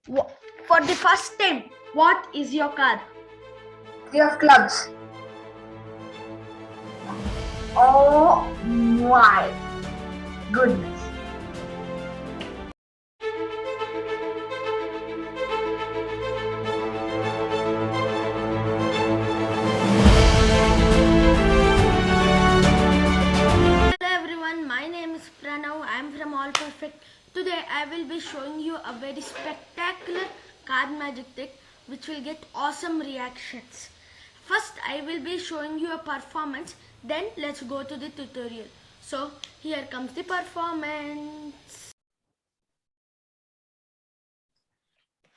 For the first time, what is your card? 3 of clubs. Oh my goodness. Hello everyone, my name is Pranav. I am from All Perfect. Today I will be showing you a very spectacular card magic trick which will get awesome reactions. First I will be showing you a performance, then let's go to the tutorial. So here comes the performance.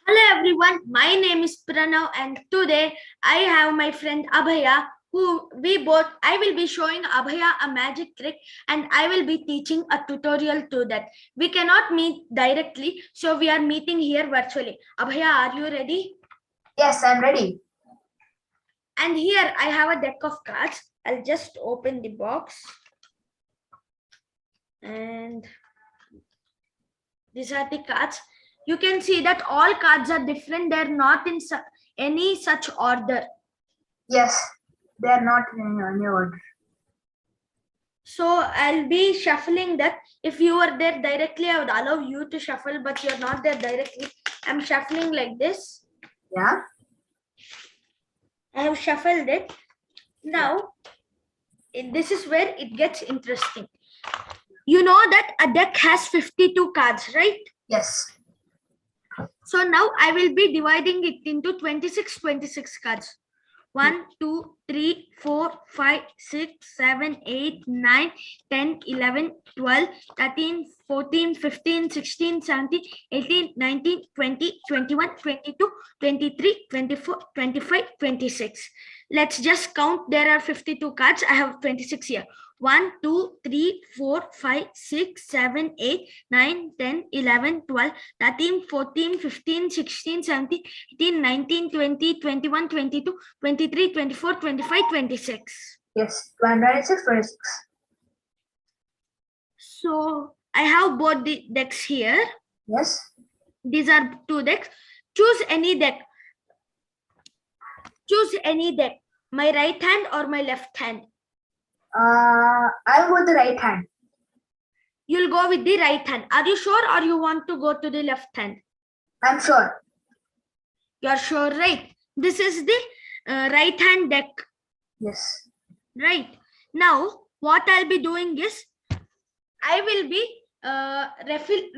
Hello everyone, my name is Pranav and today I have my friend Abhaya I will be showing Abhaya a magic trick and I will be teaching a tutorial to that. We cannot meet directly, so we are meeting here virtually. Abhaya, are you ready? Yes, I'm ready. And here I have a deck of cards. I'll just open the box. And these are the cards. You can see that all cards are different. They're not in any such order. Yes, they are not in any order. So I'll be shuffling that. If you were there directly, I would allow you to shuffle, but you're not there directly. I'm shuffling like this. Yeah. I have shuffled it. Now, this is where it gets interesting. You know that a deck has 52 cards, right? Yes. So now I will be dividing it into 26 cards. 1, 2, 3, 4, 5, 6, 7, 8, 9, 10, 11, 12, 13, 14, 15, 16, 17, 18, 19, 20, 21, 22, 23, 24, 25, 26. Let's just count. There are 52 cards. I have 26 here. 1, 2, 3, 4, 5, 6, 7, 8, 9, 10, 11, 12, 13, 14, 15, 16, 17, 18, 19, 20, 21, 22, 23, 24, 25, 26. Yes, 26, 26. So I have both the decks here. Yes. These are two decks. Choose any deck. Choose any deck. My right hand or my left hand? I'll go with the right hand. You'll go with the right hand. Are you sure or you want to go to the left hand? I'm sure. You're sure, right? This is the right hand deck. Yes. Right. Now, what I'll be doing is, I will be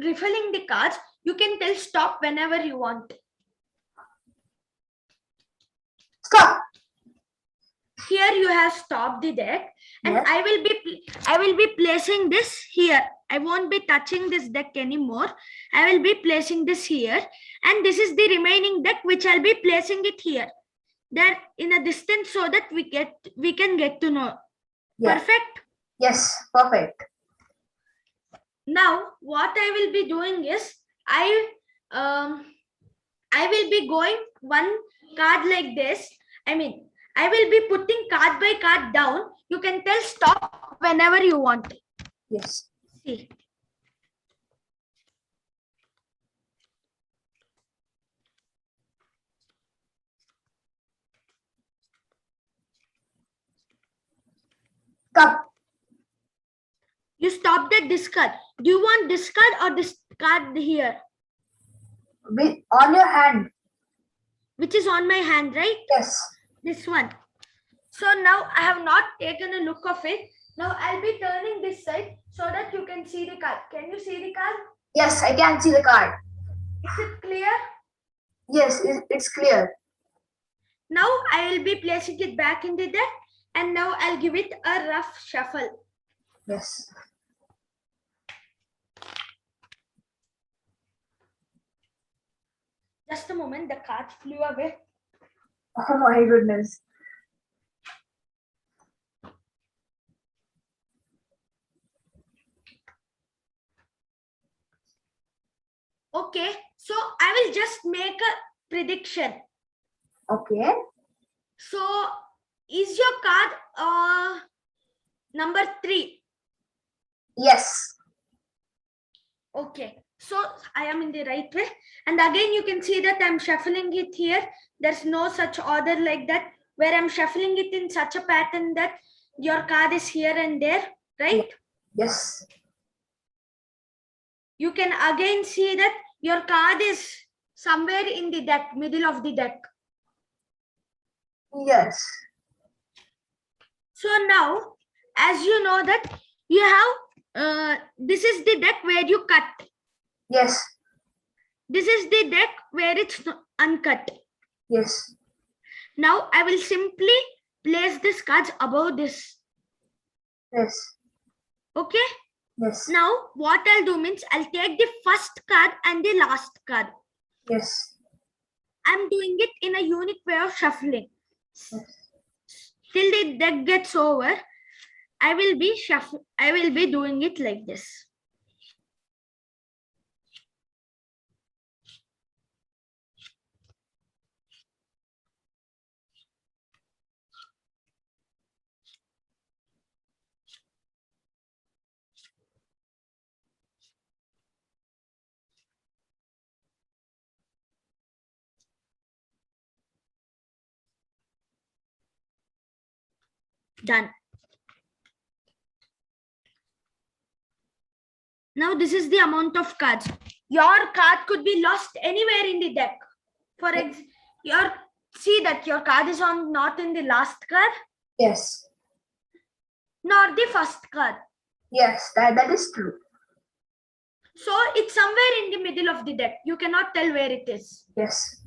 refilling the cards. You can tell stop whenever you want. Stop. Here you have stopped the deck, and Yes. I will be placing this here. I won't be touching this deck anymore. I will be placing this here, and this is the remaining deck which I'll be placing it here. There in a distance so that we can get to know. Yeah. Perfect. Yes, perfect. Now what I will be doing is I will be going one card like this. I will be putting card by card down. You can tell stop whenever you want. Yes. See. Stop. You stopped at this card. Do you want this card or this card here? On your hand. Which is on my hand, right? Yes. This one. So now I have not taken a look of it. Now I'll be turning this side so that you can see the card. Can you see the card? Yes, I can see the card. Is it clear? Yes, it's clear. Now I will be placing it back in the deck, and now I'll give it a rough shuffle. Yes. Just a moment, the cards flew away. Oh my goodness. Okay, so I will just make a prediction. Okay. So is your card number 3? Yes. Okay. So I am in the right way. And again, you can see that I'm shuffling it here. There's no such order like that, where I'm shuffling it in such a pattern that your card is here and there, right? Yes. You can again see that your card is somewhere in the deck, middle of the deck. Yes. So now, as you know that you have, this is the deck where you cut. Yes. This is the deck where it's uncut. Yes. Now I will simply place these cards above this. Yes. Okay. Yes. Now what I'll do means I'll take the first card and the last card. Yes. I'm doing it in a unique way of shuffling. Yes. Till the deck gets over, I will be doing it like this. Done. Now this is the amount of cards. Your card could be lost anywhere in the deck. See that your card is not in the last card, Yes. nor the first card. Yes. That is true. So it's somewhere in the middle of the deck. You cannot tell where it is. Yes.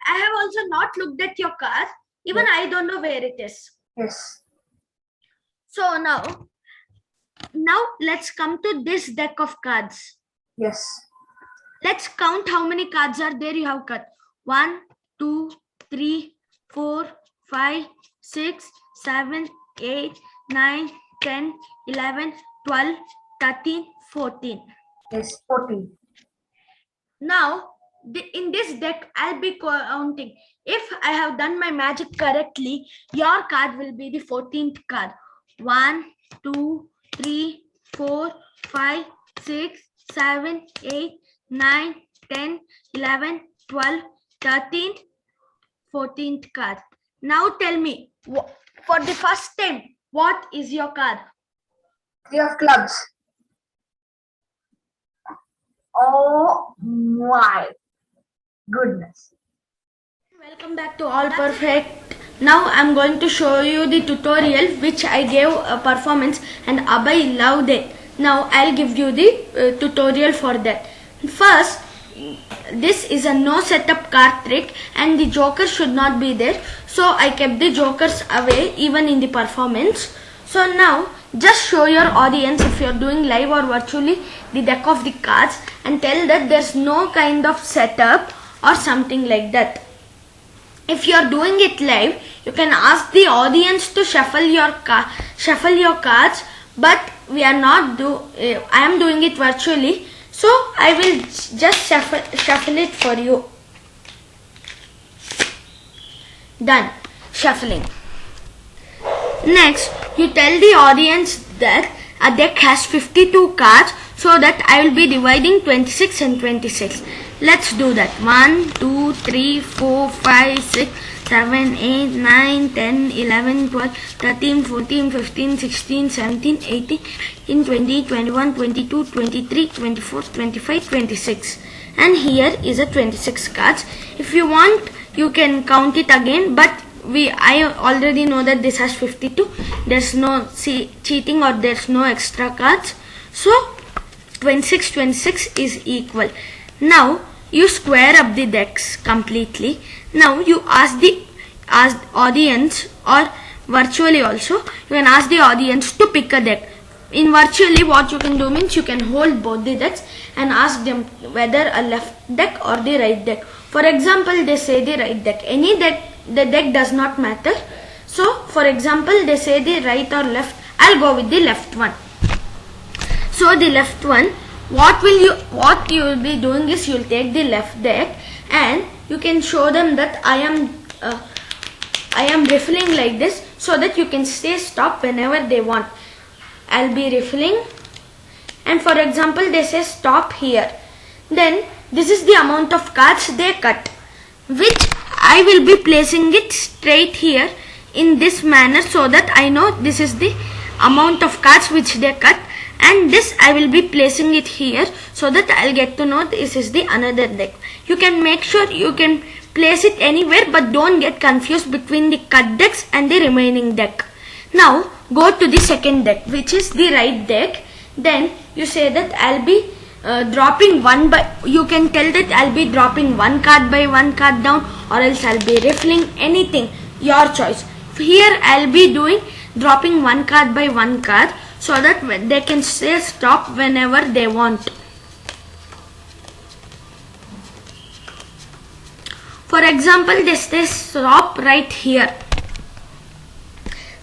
I have also not looked at your card. Even I don't know where it is. Yes. So now let's come to this deck of cards. Yes. Let's count how many cards are there you have cut. 1, 2, 3, 4, 5, 6, 7, 8, 9, 10, 11, 12, 13, 14. Yes. 14. Now, in this deck, I'll be counting. If I have done my magic correctly, your card will be the 14th card. 1, 2, 3, 4, 5, 6, 7, 8, 9, 10, 11, 12, 13, 14th card. Now tell me, for the first time, what is your card? 3 of clubs. Oh my goodness. Welcome back to All Perfect. Now I'm going to show you the tutorial which I gave a performance and Abhay loved it. Now I'll give you the tutorial for that. First, this is a no setup card trick and the joker should not be there. So I kept the jokers away even in the performance. So now just show your audience, if you're doing live or virtually, the deck of the cards and tell that there's no kind of setup or something like that. If you're doing it live, you can ask the audience to shuffle your cards, but we are not I am doing it virtually, so I will just shuffle it for you. Done. Shuffling. Next, you tell the audience that a deck has 52 cards, so that I will be dividing 26 and 26. Let's do that. 1, 2, 3, 4, 5, 6, 7, 8, 9, 10, 11, 12, 13, 14, 15, 16, 17, 18, 20, 21, 22, 23, 24, 25, 26. And here is a 26 cards. If you want, you can count it again, but I already know that this has 52. There's no cheating or there's no extra cards. So 26 is equal. Now you square up the decks completely. Now you ask the audience, or virtually also, you can ask the audience to pick a deck. In virtually, what you can do means you can hold both the decks and ask them whether a left deck or the right deck. For example, they say the right deck. Any deck, the deck does not matter. So for example, they say the right or left. I'll go with the left one. So the left one, what you will be doing is you will take the left deck and you can show them that I am riffling like this, so that you can stay stop whenever they want. I'll be riffling and for example they say stop here, then this is the amount of cards they cut, which I will be placing it straight here in this manner so that I know this is the amount of cards which they cut, and this I will be placing it here so that I'll get to know this is the another deck. You can make sure you can place it anywhere, but don't get confused between the cut decks and the remaining deck. Now go to the second deck, which is the right deck. Then you say that I'll be dropping one by, you can tell that I'll be dropping one card by one card down, or else I'll be riffling, anything, your choice. Here I'll be doing dropping one card by one card so that they can say stop whenever they want. For example, they say stop right here.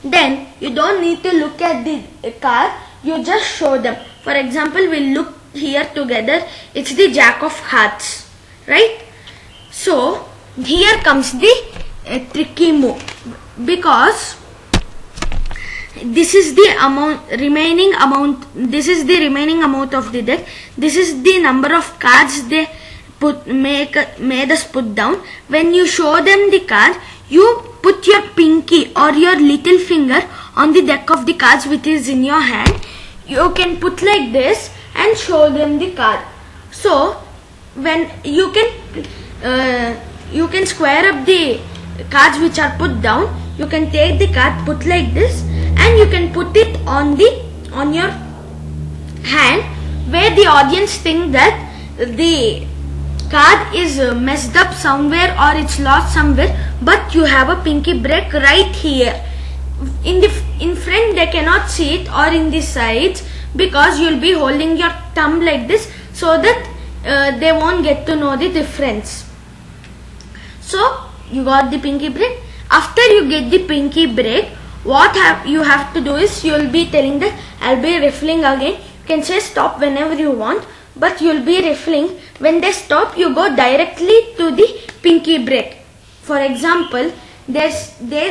Then you don't need to look at the card, you just show them. For example, we'll look here together. It's the Jack of Hearts, right? So here comes the tricky move, because this is the remaining amount of the deck. This is the number of cards they made us put down. When you show them the card, you put your pinky or your little finger on the deck of the cards which is in your hand. You can put like this and show them the card. So when you can square up the cards which are put down, you can take the card, put like this, and you can put it on your hand, where the audience think that the card is messed up somewhere or it's lost somewhere, but you have a pinky break right here. In front they cannot see it, or in the sides, because you'll be holding your thumb like this so that they won't get to know the difference. So you got the pinky break. After you get the pinky break, what you have to do is you'll be telling that I'll be riffling again. You can say stop whenever you want, but you'll be riffling. When they stop, you go directly to the pinky break. For example, they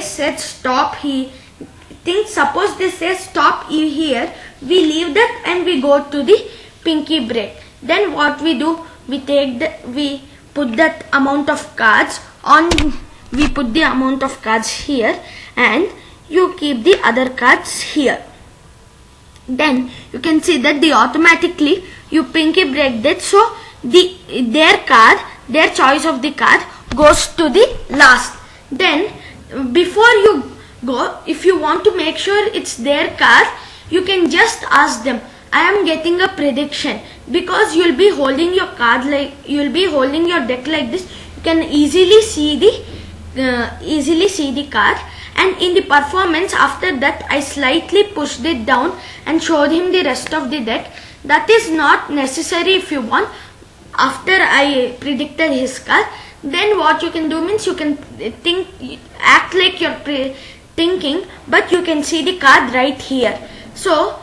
said stop here. Suppose they say stop here, we leave that and we go to the pinky break. Then what we do, we put that amount of cards on, we put the amount of cards here, and you keep the other cards here. Then you can see that automatically you pinky break that, so their choice of the card goes to the last. Then before you go, if you want to make sure it's their card, you can just ask them, I am getting a prediction, because you'll be holding your card like, you'll be holding your deck like this. You can easily see the card. And in the performance after that, I slightly pushed it down and showed him the rest of the deck. That is not necessary if you want. After I predicted his card, then what you can do means you can act like you're thinking, but you can see the card right here. So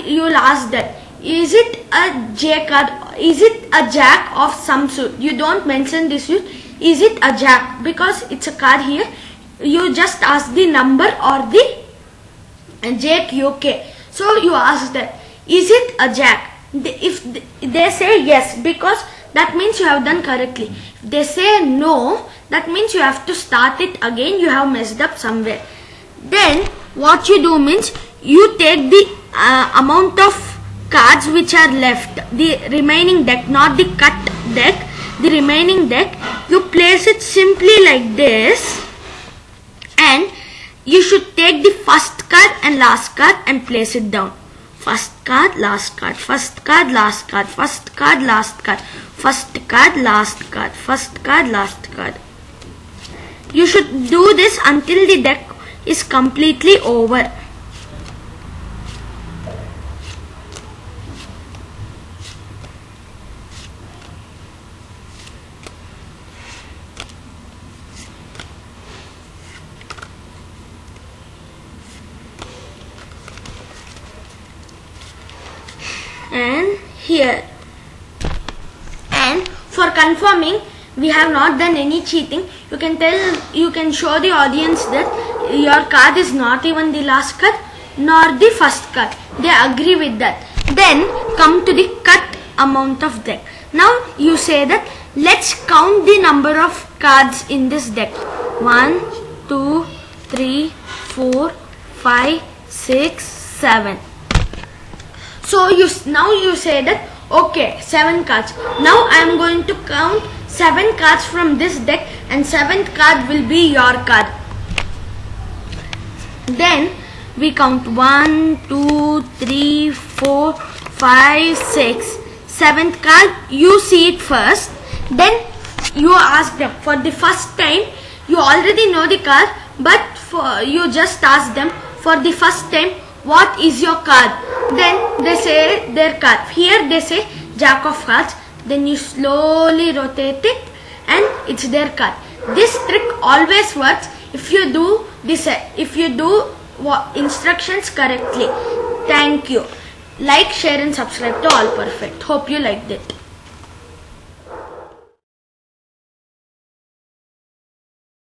you will ask that, is it a J card? Is it a Jack of some suit? You don't mention this suit. Is it a Jack? Because it's a card here. You just ask the number or the JQK. So you ask that, is it a Jack? If they say yes, because that means you have done correctly. If they say no, that means you have to start it again. You have messed up somewhere. Then what you do means you take the amount of cards which are left, the remaining deck, not the cut deck, the remaining deck, you place it simply like this, and you should take the first card and last card and place it down. First card, last card, first card, last card, first card, last card, first card, last card, first card, last card. You should do this until the deck is completely over. And here, and for confirming we have not done any cheating, you can show the audience that your card is not even the last card nor the first card. They agree with that. Then come to the cut amount of deck. Now you say that let's count the number of cards in this deck. 1, 2, 3, 4, 5, 6, 7. So now you say that okay, 7 cards. Now I am going to count 7 cards from this deck, and 7th card will be your card. Then we count 1, 2, 3, 4, 5, 6. 7th card, you see it first. Then you ask them for the first time. You already know the card, but you just ask them for the first time, what is your card? Then they say their card. Here they say Jack of Hearts. Then you slowly rotate it and it's their card. This trick always works if you do this, if you do instructions correctly. Thank you. Like, share and subscribe to All Perfect. Hope you liked it.